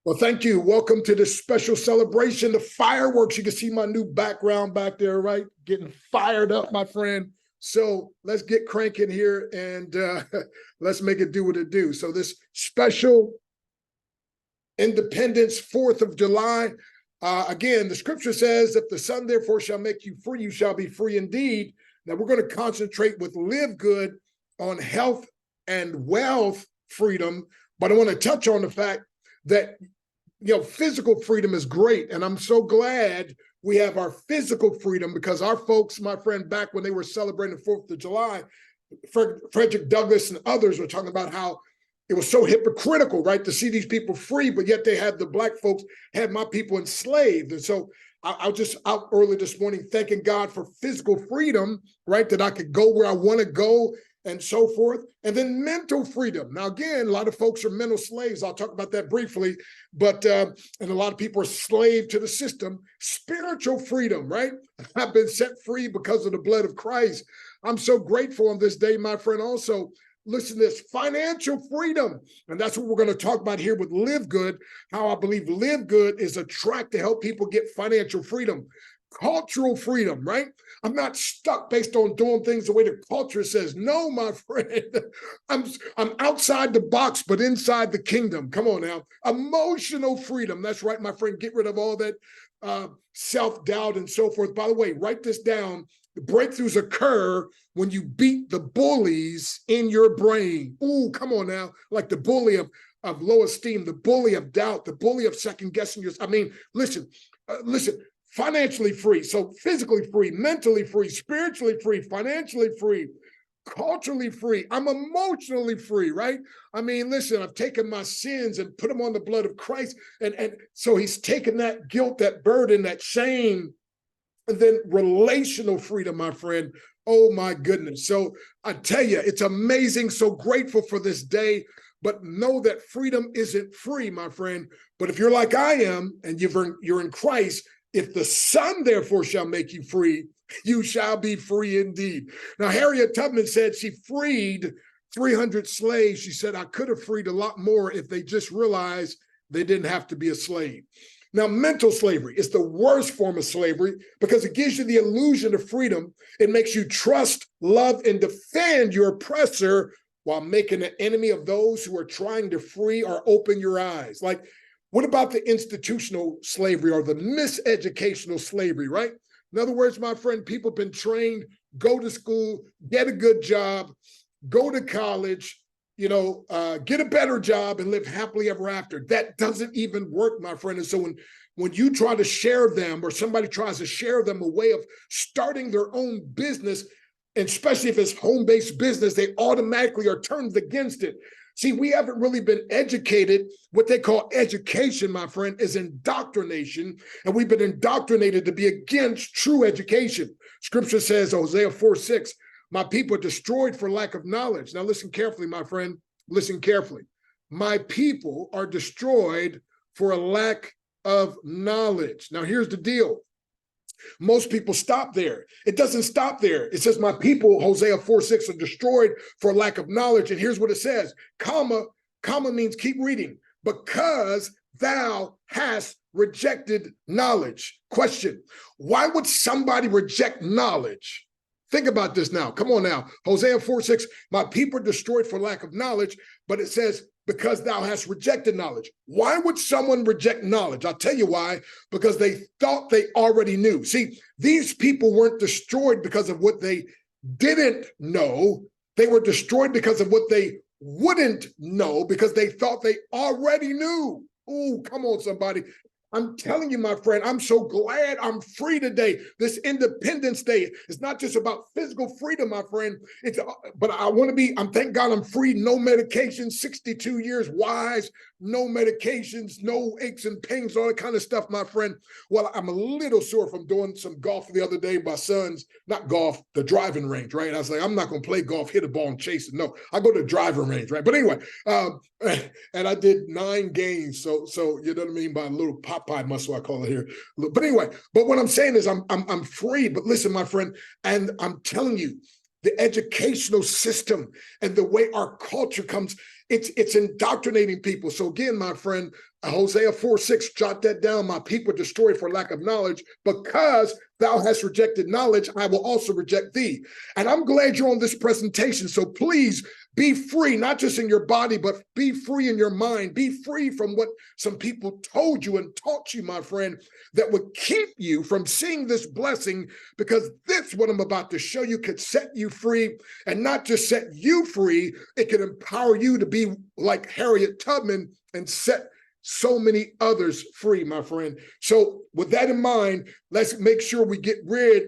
Well, thank you. Welcome to this special celebration, the fireworks. You can see my new background back there, right? Getting fired up, my friend. So let's get cranking here and let's make it do what it do. So this special Independence 4th of July, again, the scripture says, if the Son therefore shall make you free, you shall be free indeed. Now we're going to concentrate with Live Good on health and wealth freedom, but I want to touch on the fact that physical freedom is great. And I'm so glad we have our physical freedom because our folks, my friend, back when they were celebrating the 4th of July, Frederick Douglass and others were talking about how it was so hypocritical, right, to see these people free, but yet they had the black folks had my people enslaved. And so I was just out early this morning thanking God for physical freedom, right, that I could go where I want to go and so forth. And then mental freedom. Now, again, a lot of folks are mental slaves. I'll talk about that briefly, but, and a lot of people are slave to the system. Spiritual freedom, right? I've been set free because of the blood of Christ. I'm so grateful on this day, my friend. Also, listen to this, financial freedom. And that's what we're going to talk about here with Live Good, how I believe Live Good is a track to help people get financial freedom. Cultural freedom, right? I'm not stuck based on doing things the way the culture says. No, my friend, I'm outside the box, but inside the kingdom. Come on now. Emotional freedom. That's right, my friend. Get rid of all that self-doubt and so forth. By the way, write this down. The breakthroughs occur when you beat the bullies in your brain. Ooh, come on now. Like the bully of low esteem, the bully of doubt, the bully of second guessing yourself. I mean, listen. Financially free, so physically free, mentally free, spiritually free, financially free, culturally free. I'm emotionally free, right? I mean, listen, I've taken my sins and put them on the blood of Christ. And so he's taken that guilt, that burden, that shame, and then relational freedom, my friend. Oh my goodness. So I tell you, it's amazing. So grateful for this day. But know that freedom isn't free, my friend. But if you're like I am and you're in Christ, if the Son therefore shall make you free, you shall be free indeed. Now, Harriet Tubman said she freed 300 slaves. She said, I could have freed a lot more if they just realized they didn't have to be a slave. Now, mental slavery is the worst form of slavery because it gives you the illusion of freedom. It makes you trust, love, and defend your oppressor while making an enemy of those who are trying to free or open your eyes. Like, what about the institutional slavery or the miseducational slavery, right? In other words, my friend, people have been trained, go to school, get a good job, go to college, get a better job and live happily ever after. That doesn't even work, my friend. And so when you try to share them or somebody tries to share them a way of starting their own business, and especially if it's home-based business, they automatically are turned against it. See, we haven't really been educated. What they call education, my friend, is indoctrination. And we've been indoctrinated to be against true education. Scripture says, Hosea 4:6, my people are destroyed for lack of knowledge. Now listen carefully, my friend. Listen carefully. My people are destroyed for a lack of knowledge. Now here's the deal. Most people stop there. It doesn't stop there. It says, my people, Hosea 4:6, are destroyed for lack of knowledge. And here's what it says, comma means keep reading, because thou hast rejected knowledge. Question, why would somebody reject knowledge? Think about this now. Come on now. Hosea 4:6, my people are destroyed for lack of knowledge, but it says, because thou hast rejected knowledge. Why would someone reject knowledge? I'll tell you why, because they thought they already knew. See, these people weren't destroyed because of what they didn't know. They were destroyed because of what they wouldn't know, because they thought they already knew. Oh, come on, somebody. I'm telling you, my friend, I'm so glad I'm free today. This Independence Day is not just about physical freedom, my friend. But thank God I'm free. No medications, 62 years wise, no medications, no aches and pains, all that kind of stuff, my friend. Well, I'm a little sore from doing some golf the other day. My son's, not golf, the driving range, right? I was like, I'm not going to play golf, hit a ball and chase it. No, I go to the driving range, right? But anyway, and I did 9 games. So you know what I mean by a little Popeye muscle, I call it here. But anyway, but what I'm saying is I'm free. But listen, my friend, and I'm telling you, the educational system and the way our culture comes, It's indoctrinating people. So again, my friend, Hosea 4:6, jot that down. My people are destroyed for lack of knowledge. Because thou hast rejected knowledge, I will also reject thee. And I'm glad you're on this presentation. So please be free, not just in your body, but be free in your mind. Be free from what some people told you and taught you, my friend, that would keep you from seeing this blessing, because this, what I'm about to show you, could set you free. And not just set you free, it could empower you to be like Harriet Tubman and set so many others free, my friend. So with that in mind, let's make sure we get rid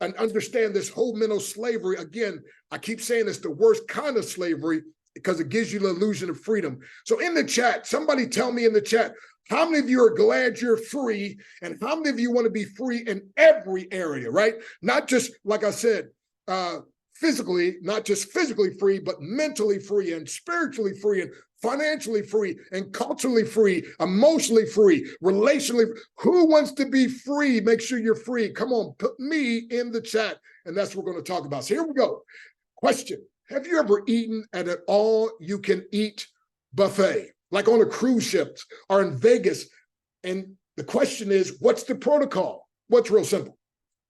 and understand this whole mental slavery. Again, I keep saying it's the worst kind of slavery because it gives you the illusion of freedom. So in the chat, somebody tell me in the chat, how many of you are glad you're free? And how many of you want to be free in every area, right? Not just, like I said, physically, not just physically free, but mentally free and spiritually free and financially free and culturally free, emotionally free, relationally. Who wants to be free? Make sure you're free. Come on, put me in the chat. And that's what we're going to talk about. So here we go. Question. Have you ever eaten at an all-you-can-eat buffet, like on a cruise ship or in Vegas? And the question is, what's the protocol? Well, it's real simple.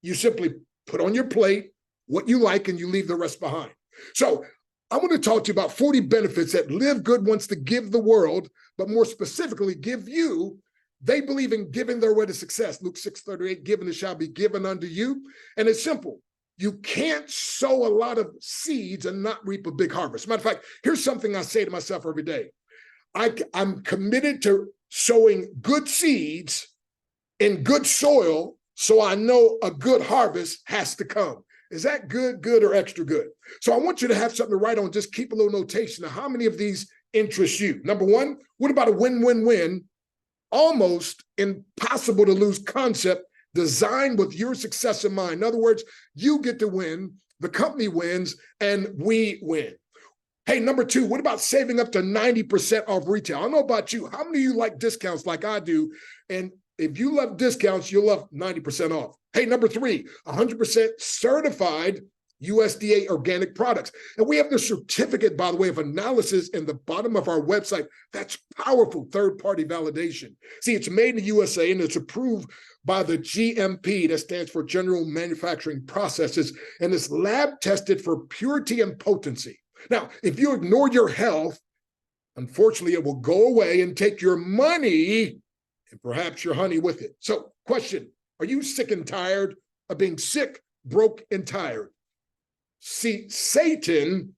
You simply put on your plate what you like and you leave the rest behind. So I want to talk to you about 40 benefits that Live Good wants to give the world, but more specifically, give you. They believe in giving their way to success. Luke 6:38, given it shall be given unto you. And it's simple. You can't sow a lot of seeds and not reap a big harvest. Matter of fact, here's something I say to myself every day. I'm committed to sowing good seeds in good soil, so I know a good harvest has to come. Is that good, or extra good? So I want you to have something to write on. Just keep a little notation of how many of these interest you. Number one, what about a win-win-win? Almost impossible to lose concept designed with your success in mind. In other words, you get to win, the company wins, and we win. Hey, number two, what about saving up to 90% off retail? I don't know about you. How many of you like discounts like I do? And if you love discounts, you'll love 90% off. Hey, number three, 100% certified USDA organic products. And we have the certificate, by the way, of analysis in the bottom of our website. That's powerful third-party validation. See, it's made in the USA and it's approved by the GMP, that stands for General Manufacturing Processes, and it's lab tested for purity and potency. Now, if you ignore your health, unfortunately, it will go away and take your money and perhaps your honey with it. So, question, are you sick and tired of being sick, broke, and tired? See, Satan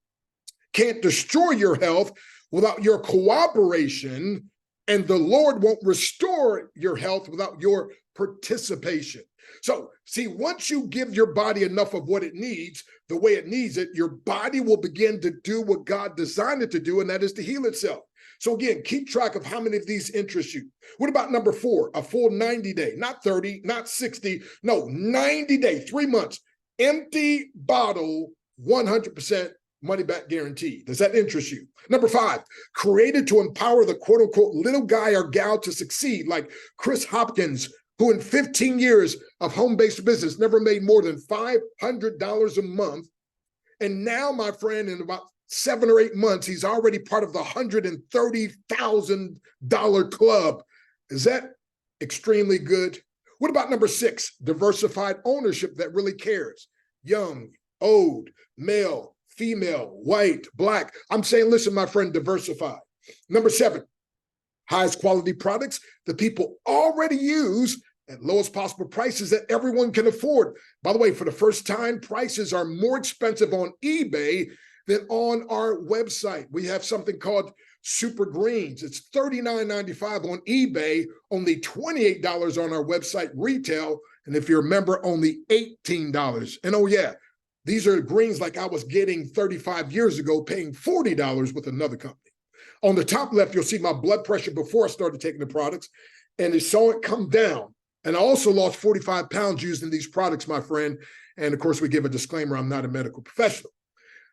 can't destroy your health without your cooperation, and the Lord won't restore your health without your participation. So, see, once you give your body enough of what it needs, the way it needs it, your body will begin to do what God designed it to do, and that is to heal itself. So again, keep track of how many of these interest you. What about number four, a full 90-day, not 30, not 60, no, 90-day, 3 months, empty bottle, 100% money back guarantee. Does that interest you? Number five, created to empower the quote unquote little guy or gal to succeed, like Chris Hopkins, who in 15 years of home-based business never made more than $500 a month. And now, my friend, in about 7 or 8 months, he's already part of the $130,000 club. Is that extremely good? What about number six, diversified ownership that really cares? Young, old, male, female, white, black. I'm saying, listen, my friend, diversified. Number seven, highest quality products that people already use at lowest possible prices that everyone can afford. By the way, for the first time, prices are more expensive on eBay than on our website. We have something called Super Greens. It's $39.95 on eBay, only $28 on our website retail. And if you're a member, only $18. And oh yeah, these are greens like I was getting 35 years ago, paying $40 with another company. On the top left, you'll see my blood pressure before I started taking the products, and I saw it come down. And I also lost 45 pounds using these products, my friend. And of course, we give a disclaimer, I'm not a medical professional.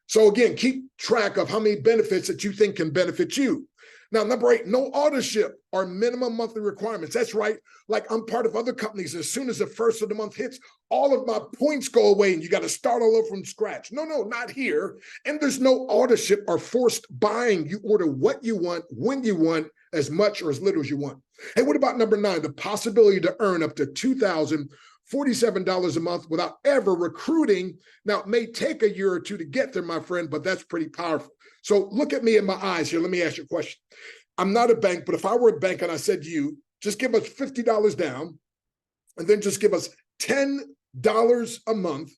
So again, keep track of how many benefits that you think can benefit you. Now, number 8, no auto-ship or minimum monthly requirements. That's right. Like I'm part of other companies. As soon as the first of the month hits, all of my points go away and you got to start all over from scratch. No, not here. And there's no auto-ship or forced buying. You order what you want, when you want, as much or as little as you want. Hey, what about number 9? The possibility to earn up to $2,047 a month without ever recruiting. Now, it may take a year or two to get there, my friend, but that's pretty powerful. So look at me in my eyes here. Let me ask you a question. I'm not a bank, but if I were a bank and I said to you, just give us $50 down and then just give us $10 a month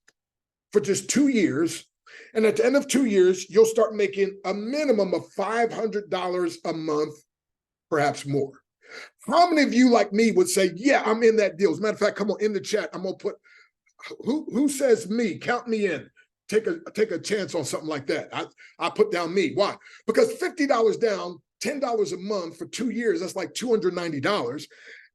for just 2 years. And at the end of 2 years, you'll start making a minimum of $500 a month, perhaps more. How many of you like me would say, yeah, I'm in that deal? As a matter of fact, come on in the chat. I'm going to put, who says me? Count me in. Take a chance on something like that. I put down me. Why? Because $50 down, $10 a month for 2 years, that's like $290.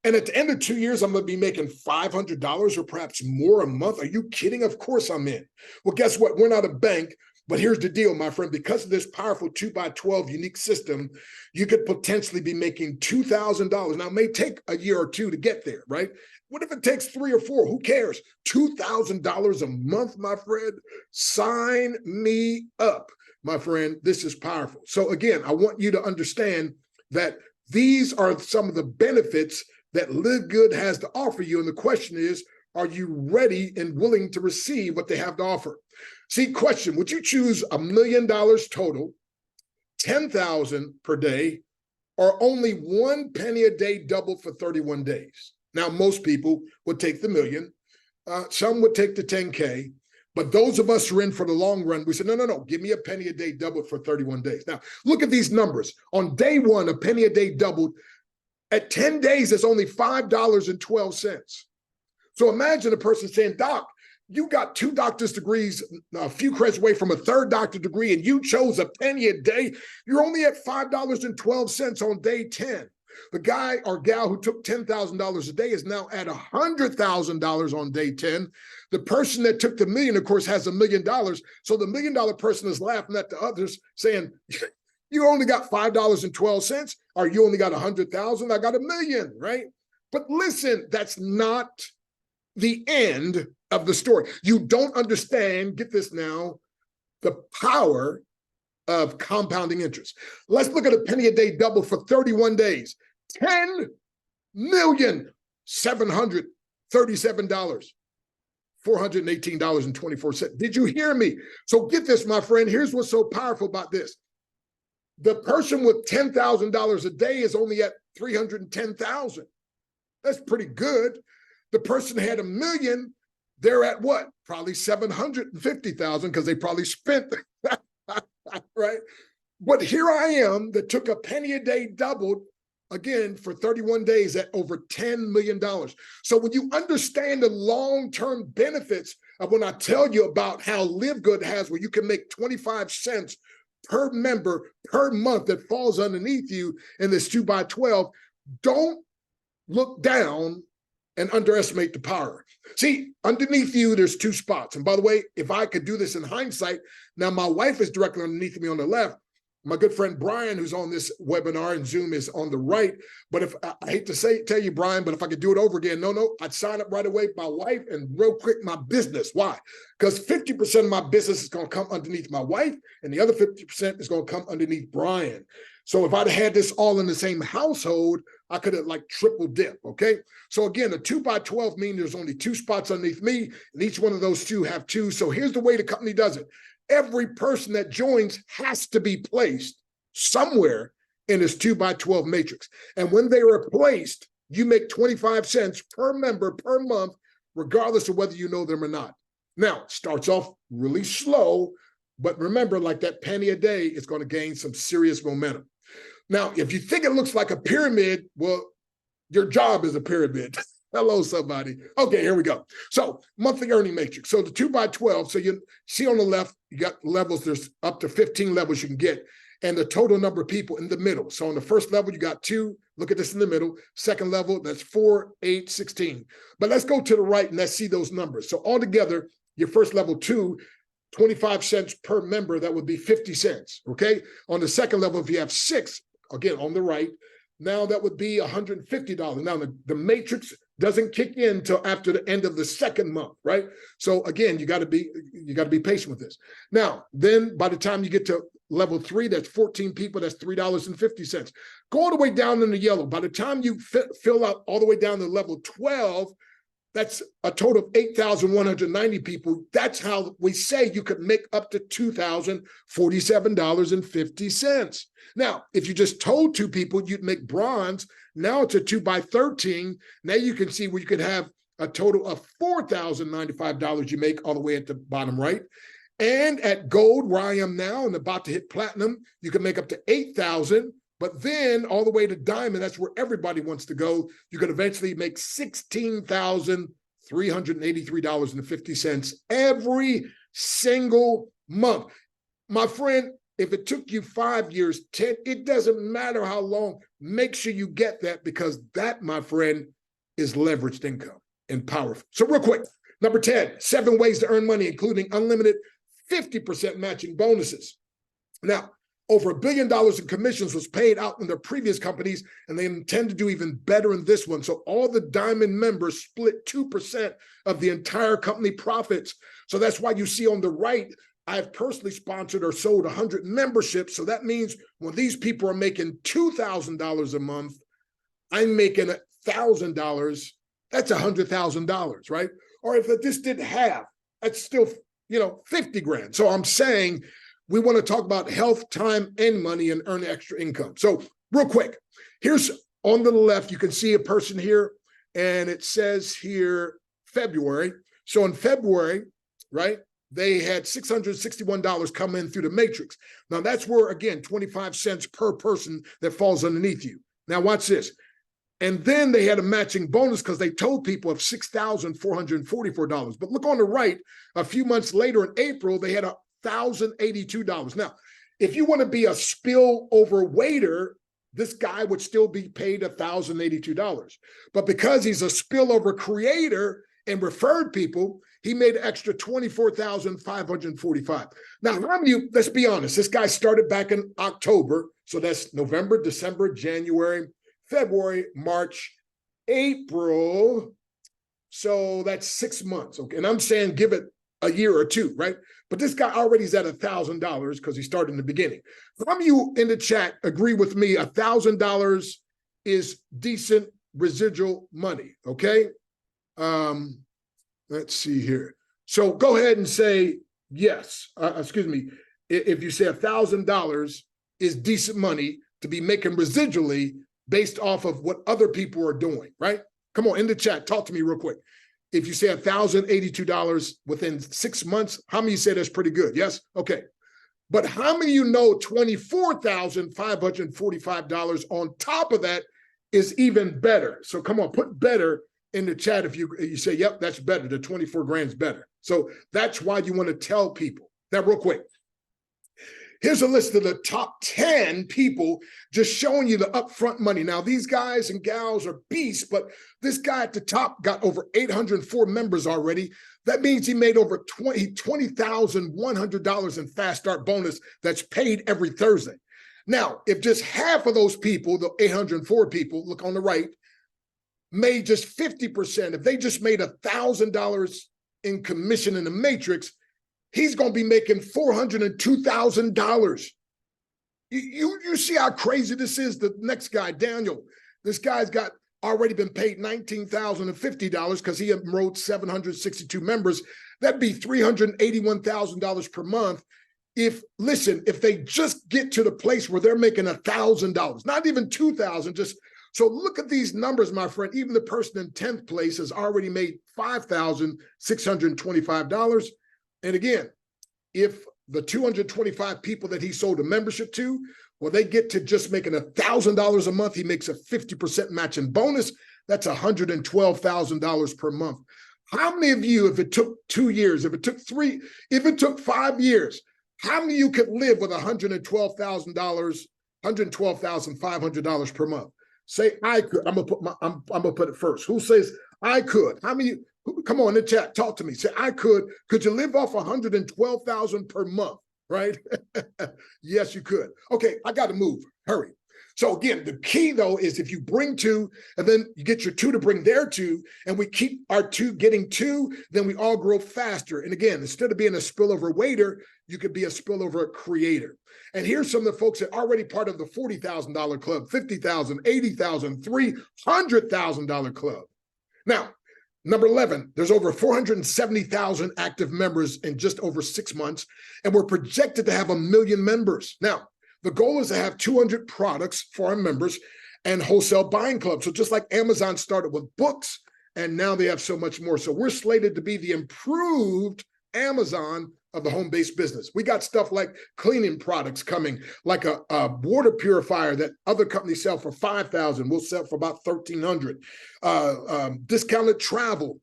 And at the end of 2 years, I'm going to be making $500 or perhaps more a month. Are you kidding? Of course I'm in. Well, guess what? We're not a bank, but here's the deal, my friend. Because of this powerful 2x12 unique system, you could potentially be making $2,000. Now, it may take a year or two to get there, right? What if it takes 3 or 4? Who cares? $2,000 a month, my friend. Sign me up, my friend. This is powerful. So again, I want you to understand that these are some of the benefits that Live Good has to offer you. And the question is, are you ready and willing to receive what they have to offer? See, question, would you choose $1 million total, $10,000 per day, or only 1 penny a day doubled for 31 days? Now, most people would take the million. Some would take the 10K. But those of us who are in for the long run, we said, no, give me a penny a day doubled for 31 days. Now, look at these numbers. On day 1, a penny a day doubled. At 10 days, it's only $5.12. So imagine a person saying, Doc, you got 2 doctor's degrees, a few credits away from a 3rd doctorate degree, and you chose a penny a day. You're only at $5.12 on day 10. The guy or gal who took $10,000 a day is now at $100,000 on day 10. The person that took the million, of course, has $1 million. So the $1 million person is laughing at the others saying, you only got $5.12, or you only got 100,000. I got $1 million, right? But listen, that's not the end of the story. You don't understand, get this now, the power of compounding interest. Let's look at a penny a day double for 31 days. $10,737,418.24. Did you hear me? So get this, my friend. Here's what's so powerful about this. The person with $10,000 a day is only at $310,000. That's pretty good. The person had $1 million, they're at what? Probably $750,000 because they probably spent that, right? But here I am that took a penny a day doubled again for 31 days at over $10 million. So when you understand the long-term benefits of when I tell you about how Live Good has, where you can make 25 cents per member per month that falls underneath you in this 2x12, don't look down and underestimate the power. See, underneath you, there's 2 spots. And by the way, if I could do this in hindsight, now my wife is directly underneath me on the left. My good friend Brian, who's on this webinar and Zoom, is on the right. But if I hate to tell you, Brian, but if I could do it over again, no, I'd sign up right away, my wife, and real quick, my business. Why? Because 50% of my business is going to come underneath my wife, and the other 50% is going to come underneath Brian. So if I'd had this all in the same household, I could have like triple dip, okay? So again, a 2x12 means there's only 2 spots underneath me, and each one of those 2 have 2. So here's the way the company does it. Every person that joins has to be placed somewhere in this 2x12 matrix. And when they are placed, you make 25 cents per member per month, regardless of whether you know them or not. Now, it starts off really slow, but remember, like that penny a day, it's going to gain some serious momentum. Now, if you think it looks like a pyramid, well, your job is a pyramid. Hello, somebody. Okay, here we go. So monthly earning matrix. So the 2x12, so you see on the left, you got levels. There's up to 15 levels you can get, and the total number of people in the middle. So on the first level, you got 2. Look at this in the middle. Second level, that's 4, 8, 16. But let's go to the right and let's see those numbers. So altogether, your first level 2, 25 cents per member, that would be 50 cents, okay? On the second level, if you have 6, again, on the right. Now that would be $150. Now the matrix doesn't kick in until after the end of the second month, right? So again, you got to be patient with this. Now, then by the time you get to level 3, that's 14 people, that's $3.50. Go all the way down in the yellow. By the time you fill out all the way down to level 12, that's a total of 8,190 people. That's how we say you could make up to $2,047.50. Now, if you just told 2 people you'd make bronze, now it's a 2 by 13. Now you can see where you could have a total of $4,095 you make all the way at the bottom right. And at gold, where I am now and about to hit platinum, you can make up to 8,000. But then all the way to diamond, that's where everybody wants to go. You can eventually make $16,383.50 every single month. My friend, if it took you 5 years, 10, it doesn't matter how long, make sure you get that, because that, my friend, is leveraged income and powerful. So real quick, number 10, 7 ways to earn money, including unlimited 50% matching bonuses. Now, over $1 billion in commissions was paid out in their previous companies, and they intend to do even better in this one. So all the diamond members split 2% of the entire company profits. So that's why you see on the right, I've personally sponsored or sold 100 memberships. So that means when these people are making $2,000 a month, I'm making $1,000. That's $100,000, right? Or if this didn't have, that's still, 50 grand. So I'm saying, we want to talk about health, time, and money and earn extra income. So real quick, here's on the left, you can see a person here, and it says here February. So in February, right, they had $661 come in through the matrix. Now that's where, again, 25 cents per person that falls underneath you. Now watch this. And then they had a matching bonus because they told people of $6,444. But look on the right, a few months later in April, they had $1,082. Now, if you want to be a spillover waiter, this guy would still be paid $1,082. But because he's a spillover creator and referred people, he made an extra $24,545. Now, how many of you, let's be honest, this guy started back in October. So that's November, December, January, February, March, April. So that's 6 months. Okay. And I'm saying give it a year or 2, right? But this guy already is at $1,000 because he started in the beginning. Some of you in the chat agree with me, $1,000 is decent residual money, okay? Let's see here. So go ahead and say yes. Excuse me. If you say $1,000 is decent money to be making residually based off of what other people are doing, right? Come on, in the chat, talk to me real quick. If you say $1,082 within 6 months, how many say that's pretty good? Yes? Okay. But how many of you know $24,545 on top of that is even better? So come on, put better in the chat if you say, yep, that's better. The 24 grand's better. So that's why you want to tell people. Now, real quick, here's a list of the top 10 people, just showing you the upfront money. Now, these guys and gals are beasts, but this guy at the top got over 804 members already. That means he made over $20,100 in fast start bonus that's paid every Thursday. Now, if just half of those people, the 804 people, look on the right, made just 50%, if they just made $1,000 in commission in the matrix, he's going to be making $402,000. You see how crazy this is? The next guy, Daniel, this guy's got already been paid $19,050 because he enrolled 762 members. That'd be $381,000 per month. If they just get to the place where they're making $1,000, not even $2,000, just so look at these numbers, my friend. Even the person in 10th place has already made $5,625. And again, if the 225 people that he sold a membership to, well, they get to just making $1,000 a month, he makes a 50% matching bonus. That's $112,000 per month. How many of you, if it took 2 years, if it took 3, if it took 5 years, how many of you could live with $112,000, $112,500 per month? Say I could. I'm gonna put it first. Who says I could? How many? Come on in the chat. Talk to me. Say I could. Could you live off $112,000 per month? Right? Yes, you could. Okay, I got to move. Hurry. So again, the key though is if you bring two and then you get your two to bring their two and we keep our two getting two, then we all grow faster. And again, instead of being a spillover waiter, you could be a spillover creator. And here's some of the folks that are already part of the $40,000 club, $50,000, $80,000, $300,000 club. Now, number 11, there's over 470,000 active members in just over 6 months, and we're projected to have 1 million members. Now, the goal is to have 200 products for our members and wholesale buying clubs. So just like Amazon started with books, and now they have so much more. So we're slated to be the improved Amazon of the home-based business. We got stuff like cleaning products coming, like a water purifier that other companies sell for $5,000. We'll sell for about $1,300. Discounted travel,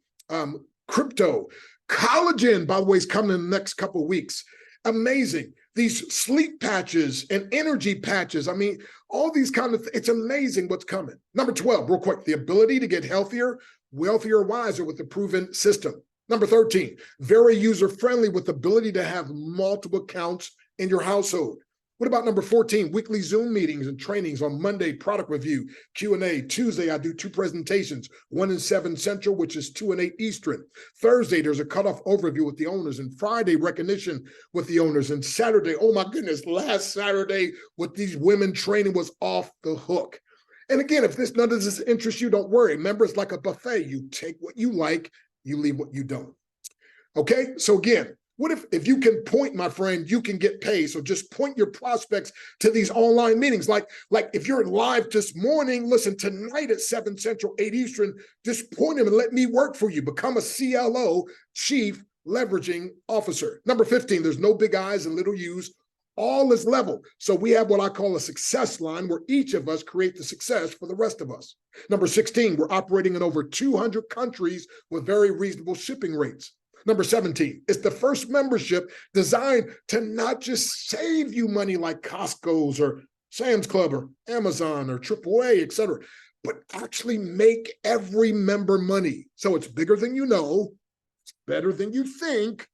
crypto, collagen, by the way, is coming in the next couple of weeks. Amazing. These sleep patches and energy patches. I mean, all these kind of, it's amazing what's coming. Number 12, real quick, the ability to get healthier, wealthier, wiser with a proven system. Number 13, very user-friendly with the ability to have multiple accounts in your household. What about number 14, weekly Zoom meetings and trainings on Monday, product review, Q&A. Tuesday, I do 2 presentations, 1 and 7 Central, which is 2 and 8 Eastern. Thursday, there's a cutoff overview with the owners, and Friday, recognition with the owners. And Saturday, oh my goodness, last Saturday with these women training was off the hook. And again, if none of this interests you, don't worry. Remember, it's like a buffet. You take what you like, you leave what you don't. Okay, so again, what if you can point, my friend, you can get paid. So just point your prospects to these online meetings. Like if you're live this morning, listen, tonight at 7 Central, 8 Eastern, just point them and let me work for you. Become a CLO, Chief Leveraging Officer. Number 15, there's no big I's and little U's. All is level. So we have what I call a success line where each of us create the success for the rest of us. Number 16, we're operating in over 200 countries with very reasonable shipping rates. Number 17, it's the first membership designed to not just save you money like Costco's or Sam's Club or Amazon or AAA, et cetera, but actually make every member money. So it's bigger than you know, it's better than you think.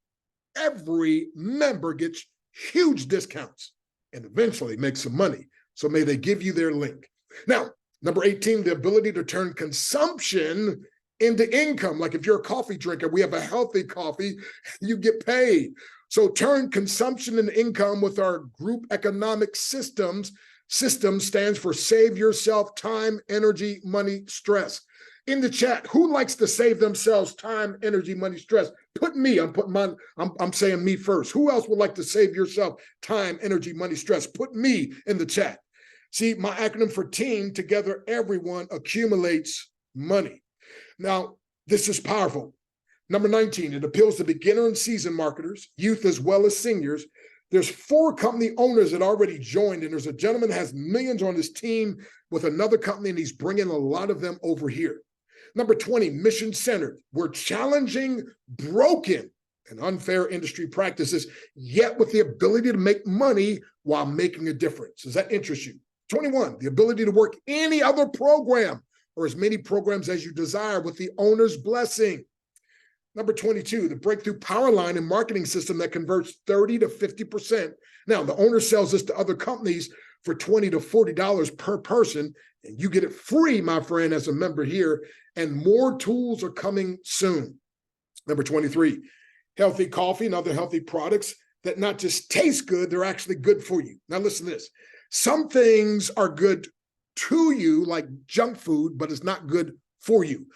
Every member gets huge discounts and eventually make some money. So may they give you their link. Now, number 18, the ability to turn consumption into income. Like if you're a coffee drinker, we have a healthy coffee, you get paid. So turn consumption into income with our group economic systems. System stands for save yourself time, energy, money, stress. In the chat, who likes to save themselves time, energy, money, stress? Put me, I'm saying me first. Who else would like to save yourself time, energy, money, stress? Put me in the chat. See, my acronym for team, together everyone accumulates money. Now, this is powerful. Number 19, it appeals to beginner and seasoned marketers, youth as well as seniors. There's 4 company owners that already joined, and there's a gentleman that has millions on his team with another company, and he's bringing a lot of them over here. Number 20, mission-centered. We're challenging broken and unfair industry practices, yet with the ability to make money while making a difference. Does that interest you? 21, the ability to work any other program or as many programs as you desire with the owner's blessing. Number 22, the breakthrough power line and marketing system that converts 30 to 50%. Now, the owner sells this to other companies for $20 to $40 per person, and you get it free, my friend, as a member here, and more tools are coming soon. Number 23, healthy coffee and other healthy products that not just taste good, they're actually good for you. Now, listen to this. Some things are good to you, like junk food, but it's not good for you.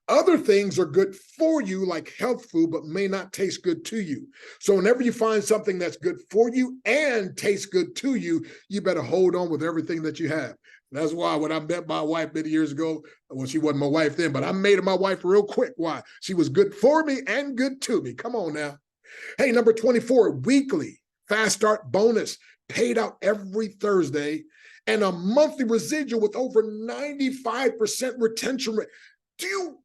Other things are good for you, like health food, but may not taste good to you. So whenever you find something that's good for you and tastes good to you, you better hold on with everything that you have. That's why when I met my wife many years ago, well, she wasn't my wife then, but I made her my wife real quick. Why? She was good for me and good to me. Come on now. Hey, number 24, weekly fast start bonus paid out every Thursday, and a monthly residual with over 95% retention rate. Do you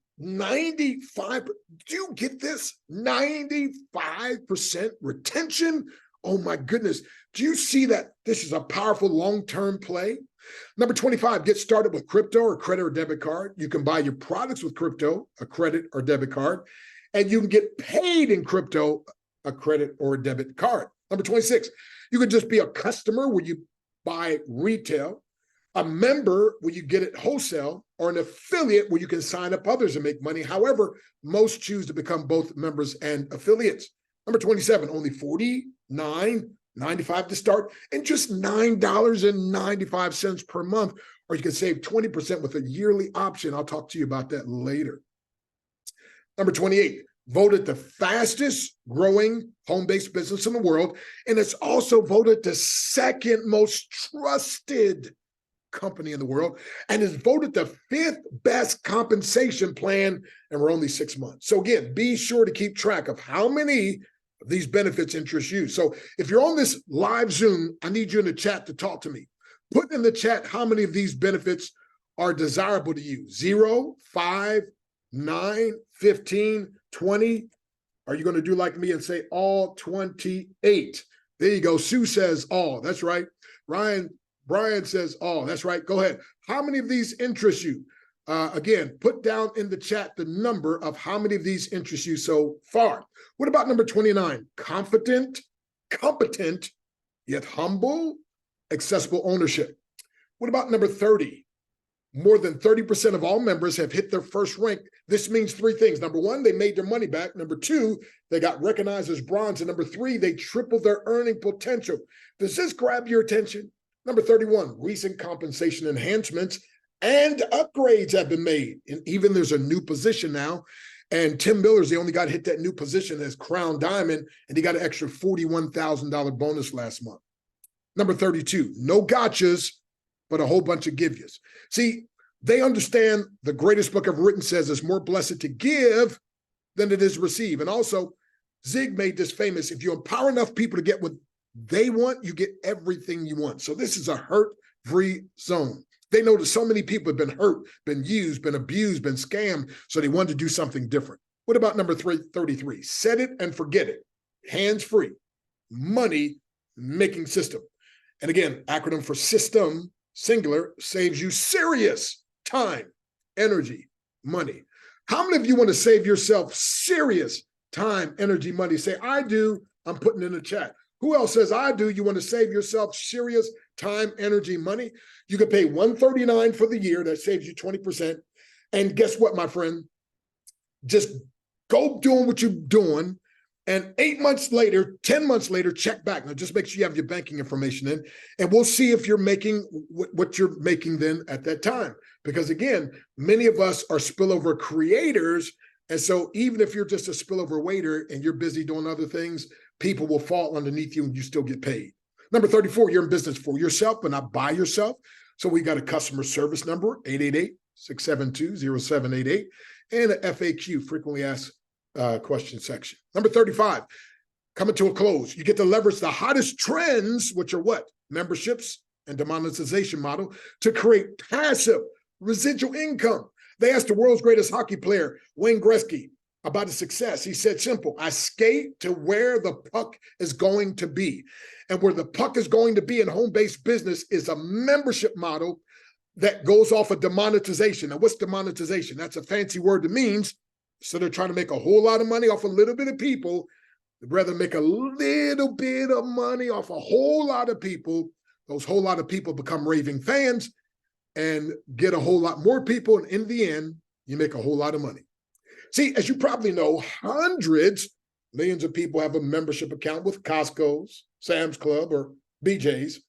get this? 95% retention? Oh my goodness. Do you see that this is a powerful long-term play? Number 25, get started with crypto or credit or debit card. You can buy your products with crypto, a credit or debit card, and you can get paid in crypto, a credit or a debit card. Number 26, you could just be a customer where you buy retail, A member where you get it wholesale, or an affiliate where you can sign up others and make money. However, most choose to become both members and affiliates. Number 27, only $49.95 to start and just $9.95 per month, or you can save 20% with a yearly option. I'll talk to you about that later. Number 28, voted the fastest growing home-based business in the world, and it's also voted the second most trusted company in the world, and is voted the 5th best compensation plan, and we're only 6 months. So again, be sure to keep track of how many of these benefits interest you. So if you're on this live Zoom, I need you in the chat to talk to me. Put in the chat how many of these benefits are desirable to you. 0, 5, 9, 15, 20. Are you going to do like me and say all 28? There you go. Sue says all. That's right. Brian says all. That's right. Go ahead. How many of these interest you? Again, put down in the chat the number of how many of these interest you so far. What about number 29? Confident, competent, yet humble, accessible ownership. What about number 30? More than 30% of all members have hit their first rank. This means 3 things. Number 1, they made their money back. Number 2, they got recognized as bronze. And number 3, they tripled their earning potential. Does this grab your attention? Number 31, recent compensation enhancements and upgrades have been made. And even there's a new position now. And Tim Miller's the only guy to hit that new position as Crown Diamond, and he got an extra $41,000 bonus last month. Number 32, no gotchas, but a whole bunch of give yous. See, they understand the greatest book ever written says it's more blessed to give than it is receive. And also, Zig made this famous: if you empower enough people to get what they want, you get everything you want. So this is a hurt-free zone. They know that so many people have been hurt, been used, been abused, been scammed, so they wanted to do something different. What about number 33? Set it and forget it. Hands-free. Money making system. And again, acronym for system, singular, saves you serious time, energy, money. How many of you want to save yourself serious time, energy, money? Say, I do. I'm putting in the chat. Who else says I do? You want to save yourself serious time, energy, money? You could pay $139 for the year. That saves you 20%. And guess what, my friend? Just go doing what you're doing. And 8 months later, 10 months later, check back. Now, just make sure you have your banking information in, and we'll see if you're making what you're making then at that time. Because again, many of us are spillover creators. And so even if you're just a spillover waiter and you're busy doing other things, people will fall underneath you and you still get paid. Number 34, you're in business for yourself, but not by yourself. So we got a customer service number, 888-672-0788, and an FAQ, frequently asked question section. Number 35, coming to a close. You get to leverage the hottest trends, which are what? Memberships and demonetization model, to create passive residual income. They asked the world's greatest hockey player, Wayne Gretzky, about his success. He said, simple: I skate to where the puck is going to be. And where the puck is going to be in home-based business is a membership model that goes off of demonetization. Now, what's demonetization? That's a fancy word that means, so they're trying to make a whole lot of money off a little bit of people, they'd rather make a little bit of money off a whole lot of people. Those whole lot of people become raving fans and get a whole lot more people. And in the end, you make a whole lot of money. See, as you probably know, hundreds, millions of people have a membership account with Costco's, Sam's Club, or BJ's.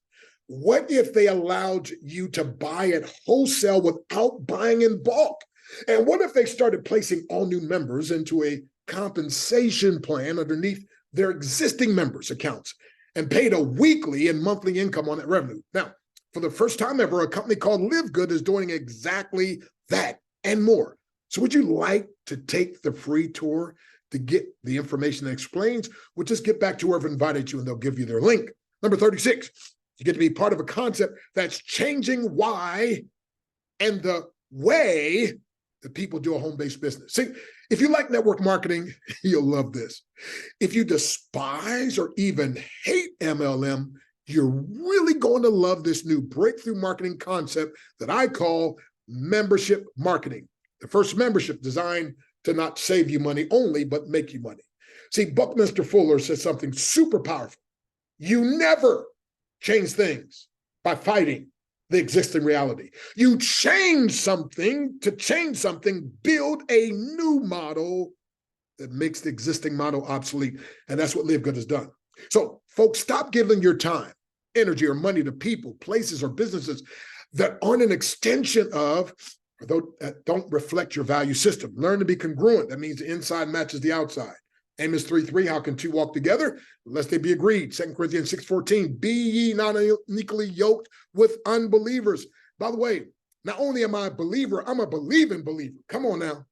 What if they allowed you to buy at wholesale without buying in bulk? And what if they started placing all new members into a compensation plan underneath their existing members' accounts and paid a weekly and monthly income on that revenue? Now, for the first time ever, a company called Live Good is doing exactly that and more. So would you like to take the free tour to get the information that explains? We'll just get back to whoever invited you and they'll give you their link. Number 36, you get to be part of a concept that's changing why and the way that people do a home-based business. See, if you like network marketing, you'll love this. If you despise or even hate MLM, you're really going to love this new breakthrough marketing concept that I call membership marketing. The first membership designed to not save you money only, but make you money. See, Buckminster Fuller said something super powerful. You never change things by fighting. the existing reality. You change something to change something, build a new model that makes the existing model obsolete. And that's what Live Good has done. So, folks, stop giving your time, energy, or money to people, places, or businesses that aren't an extension of, or that don't reflect your value system. Learn to be congruent. That means the inside matches the outside. Amos 3:3, how can two walk together unless they be agreed? 2 Corinthians 6:14, be ye not unequally yoked with unbelievers. By the way, not only am I a believer, I'm a believing believer. Come on now.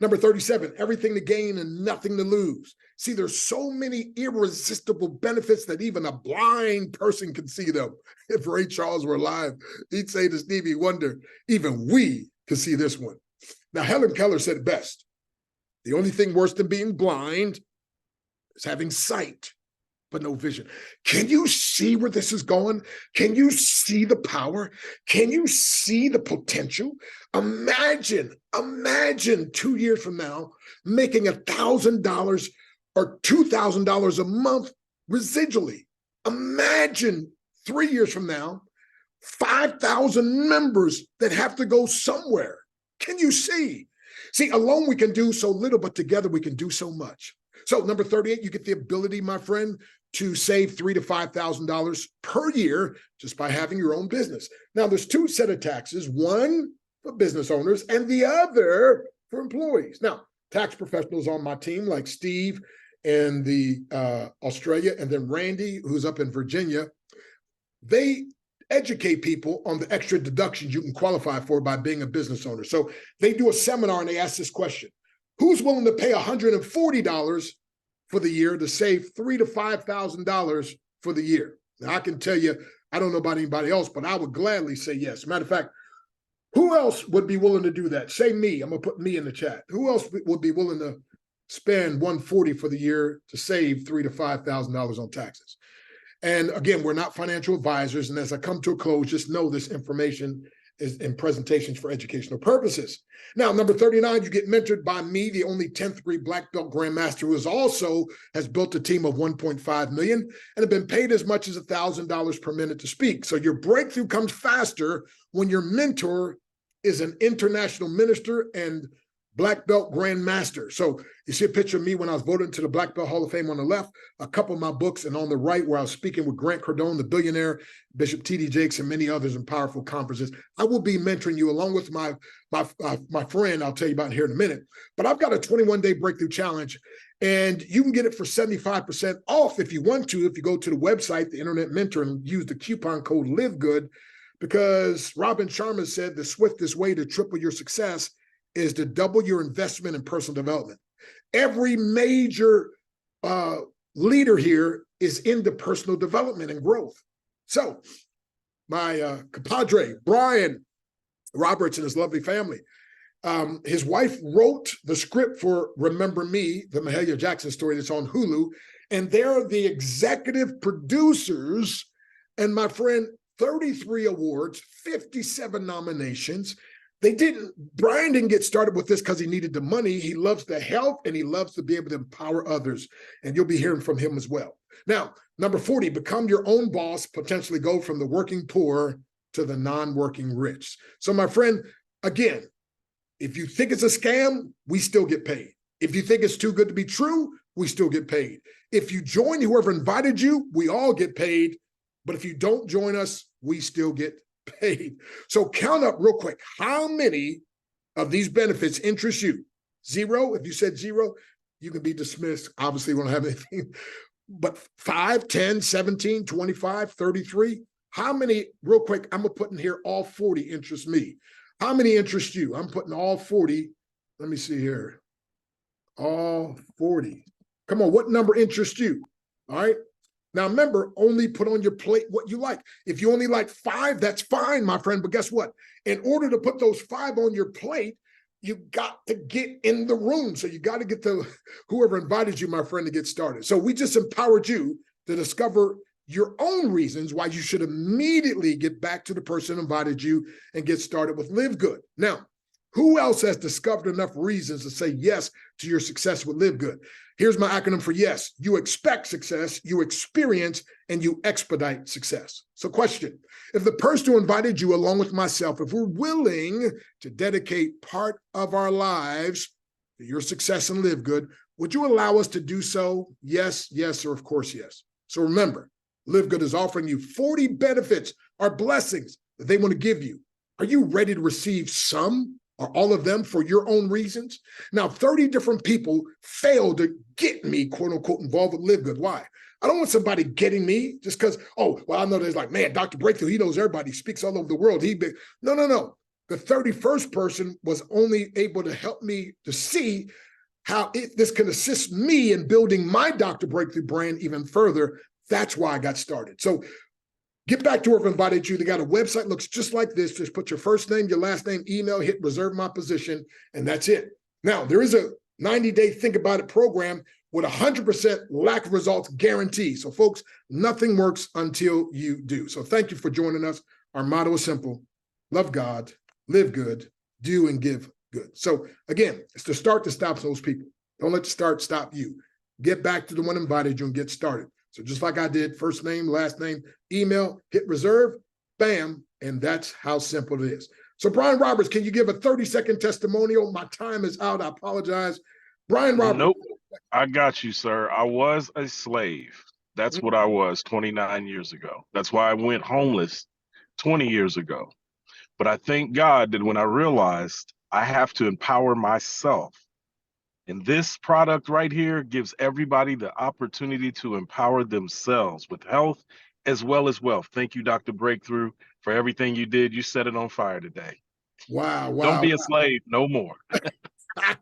Number 37, everything to gain and nothing to lose. See, there's so many irresistible benefits that even a blind person can see them. If Ray Charles were alive, he'd say to Stevie Wonder, even we can see this one. Now, Helen Keller said it best. The only thing worse than being blind is having sight, but no vision. Can you see where this is going? Can you see the power? Can you see the potential? Imagine 2 years from now, making $1,000 or $2,000 a month residually. Imagine 3 years from now, 5,000 members that have to go somewhere. Can you see? See, alone we can do so little, but together we can do so much. So number 38, you get the ability, my friend, to save $3,000 to $5,000 per year just by having your own business. Now, there's two set of taxes, one for business owners and the other for employees. Now, tax professionals on my team like Steve in Australia, and then Randy, who's up in Virginia, they educate people on the extra deductions you can qualify for by being a business owner. So they do a seminar and they ask this question: who's willing to pay $140 for the year to save $3,000 to $5,000 for the year? Now, I can tell you, I don't know about anybody else, but I would gladly say yes. Matter of fact, who else would be willing to do that? Say me. I'm gonna put me in the chat. Who else would be willing to spend $140 for the year to save $3,000 to $5,000 on taxes? And again, we're not financial advisors. And as I come to a close, just know this information is in presentations for educational purposes. Now, number 39, you get mentored by me, the only 10th degree black belt grandmaster who has built a team of 1.5 million and have been paid as much as $1,000 per minute to speak. So your breakthrough comes faster when your mentor is an international minister and black belt grandmaster. So you see a picture of me when I was voted into the Black Belt Hall of Fame on the left, a couple of my books, and on the right where I was speaking with Grant Cardone, the billionaire, Bishop T.D. Jakes, and many others in powerful conferences. I will be mentoring you along with my friend I'll tell you about here in a minute. But I've got a 21-day breakthrough challenge, and you can get it for 75% off if you want to, if you go to the website, the Internet Mentor, and use the coupon code LiveGood, because Robin Sharma said the swiftest way to triple your success is to double your investment in personal development. Every major leader here is into personal development and growth. So my compadre, Brian Roberts, and his lovely family, his wife wrote the script for Remember Me, the Mahalia Jackson story that's on Hulu, and they're the executive producers. And my friend, 33 awards, 57 nominations. Brian didn't get started with this because he needed the money. He loves the help and he loves to be able to empower others. And you'll be hearing from him as well. Now, number 40, become your own boss, potentially go from the working poor to the non-working rich. So my friend, again, if you think it's a scam, we still get paid. If you think it's too good to be true, we still get paid. If you join whoever invited you, we all get paid. But if you don't join us, we still get paid. So count up real quick. How many of these benefits interest you? Zero? If you said zero, you can be dismissed. Obviously, we don't have anything. But 5, 10, 17, 25, 33. How many, real quick, I'm going to put in here all 40 interest me. How many interest you? I'm putting all 40. Let me see here. All 40. Come on, what number interests you? All right. Now, remember, only put on your plate what you like. If you only like 5, that's fine, my friend. But guess what? In order to put those 5 on your plate, you got to get in the room. So you got to get to whoever invited you, my friend, to get started. So we just empowered you to discover your own reasons why you should immediately get back to the person who invited you and get started with Live Good. Now, Who else has discovered enough reasons to say yes to your success with Live Good? Here's my acronym for yes. You expect success, you experience, and you expedite success. So question, if the person who invited you along with myself, if we're willing to dedicate part of our lives to your success and Live Good, would you allow us to do so? Yes, yes, or of course, yes. So remember, Live Good is offering you 40 benefits or blessings that they want to give you. Are you ready to receive some or all of them for your own reasons? Now, 30 different people failed to get me, quote unquote, involved with Live Good. Why? I don't want somebody getting me just because, oh, well, I know there's like, man, Dr. Breakthrough, he knows everybody, he speaks all over the world. No. The 31st person was only able to help me to see how this can assist me in building my Dr. Breakthrough brand even further. That's why I got started. So get back to where I've invited you. They got a website, looks just like this. Just put your first name, your last name, email, hit reserve my position, and that's it. Now, there is a 90-day think about it program with 100% lack of results guarantee. So folks, nothing works until you do. So thank you for joining us. Our motto is simple: love God, live good, do and give good. So again, it's the start that stops those people. Don't let the start stop you. Get back to the one invited you and get started. So just like I did, first name, last name, email, hit reserve, bam, and that's how simple it is. So Brian Roberts, can you give a 30-second testimonial? My time is out. I apologize. Brian Roberts. Nope, I got you, sir. I was a slave. That's what I was 29 years ago. That's why I went homeless 20 years ago. But I thank God that when I realized I have to empower myself, and this product right here gives everybody the opportunity to empower themselves with health as well as wealth. Thank you, Dr. Breakthrough, for everything you did. You set it on fire today. Wow. Don't be a slave no more.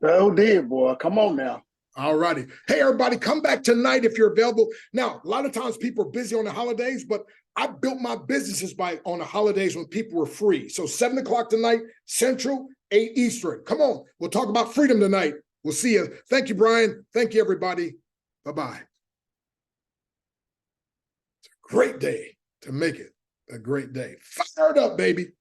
Oh, dear, boy. Come on now. All righty. Hey, everybody, come back tonight if you're available. Now, a lot of times people are busy on the holidays, but I built my businesses on the holidays when people were free. So 7 o'clock tonight, Central, 8 Eastern. Come on. We'll talk about freedom tonight. We'll see you. Thank you, Brian. Thank you, everybody. Bye-bye. It's a great day to make it a great day. Fired up, baby.